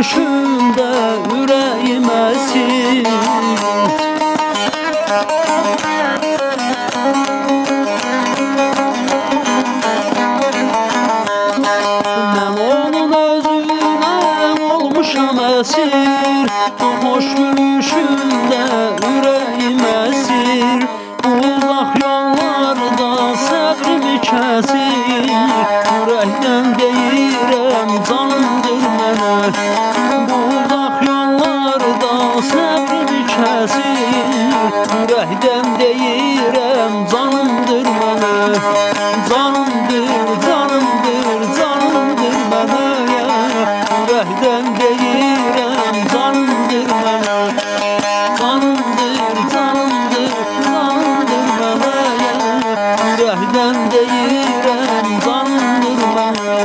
gülüşündə ürəyim əsir. Mən onun özünə olmuşam əsir, xoş gülüşündə ürəyim əsir. Uzaq yollarda səbrimi kəsir, ürəkdən deyirəm canımdır mənə. Bu uzaq yollarda səbrimi kəsir, ürəkdən deyirəm canımdır mənə. Canımdır, canımdır, canımdır mənə ya, ürəkdən deyirəm canımdır mənə. Canımdır, canımdır, canımdır mənə ya, ürəkdən deyirəm canımdır mənə.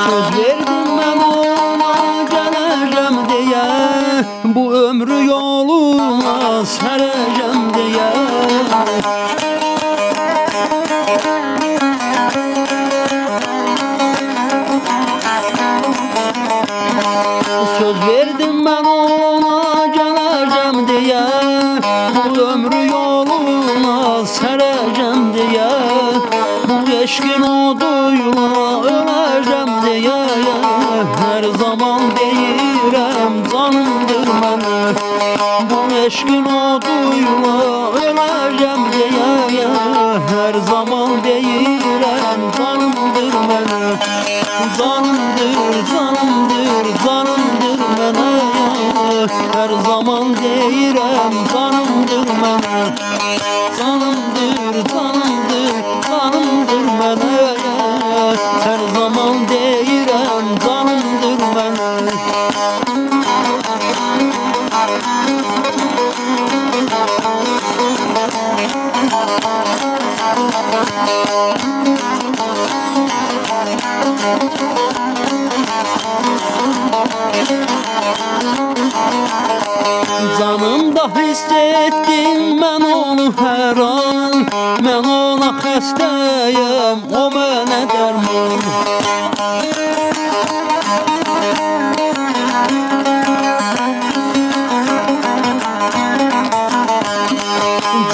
Söz verdim mən ona gələcəm deyə, bu ömrü yoluna sərəcəm deyə. Söz verdim mən ona gələcəm deyə, bu ömrü yoluna sərəcəm deyə. Bu eşqin oduyla öləcəm deyə, hər zaman deyirəm canımdır mənə. Bu eşqin oduyla öləcəm deyə, hər zaman deyirəm canımdır mənə. Canımdır, canımdır, canımdır mənə ya, hər zaman deyirəm canımdır mənə. Canımdır, canımdır, canımdır mənə ya, hər zaman deyirəm canımdır mənə. Canımda hiss etdim mən onu hər an, mən ona xəstəyəm, o mənə dərman.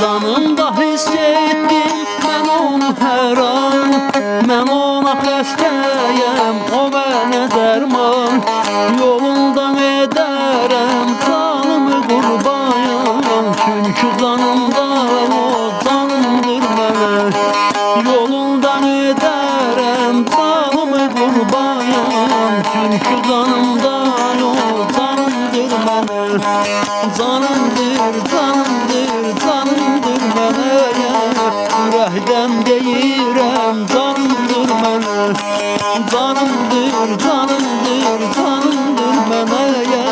Canımda hiss etdim mən onu hər an, mən ona xəstəyəm, o mənə dərman. Yolundan edərəm canımı qurban, çünki canımda o canımdır mənə. Yolundan edərəm canımı qurban, çünki canımda o canımdır mənə. Canımdır, canımdır, canımdır mənə ya, ürəkdən deyirəm canımdır mənə. Canımdır, canımdır, canımdır mənə ya,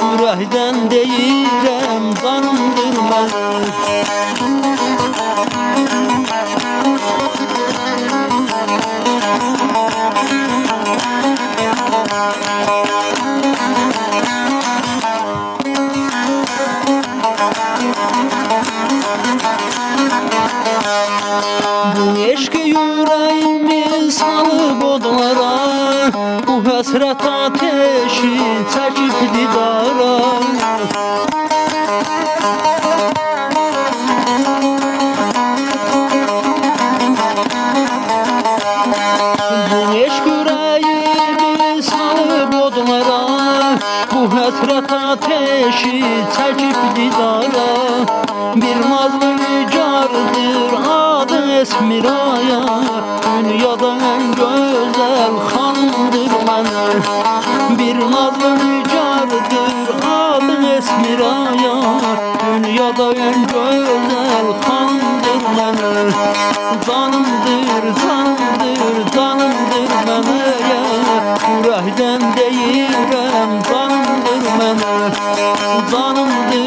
ürəkdən deyirəm canımdır mənə. Bu eşqi yüreğimi salıp odlara, bu həsrət ateşi çəkib didara. Bu eşq yüreğimi salıp odlara, bu həsrət ateşi çəkib didara. Bir nazlı nigardır adı Esmiraya, dünyada en güzel xanımdır mənə. Bir nazlı nigardır adı Esmiraya, dünyada en güzel xanımdır mənə. Canımdır, canımdır, canımdır mənə ya, ürəkdən deyirəm canımdır mənə. Canımdır.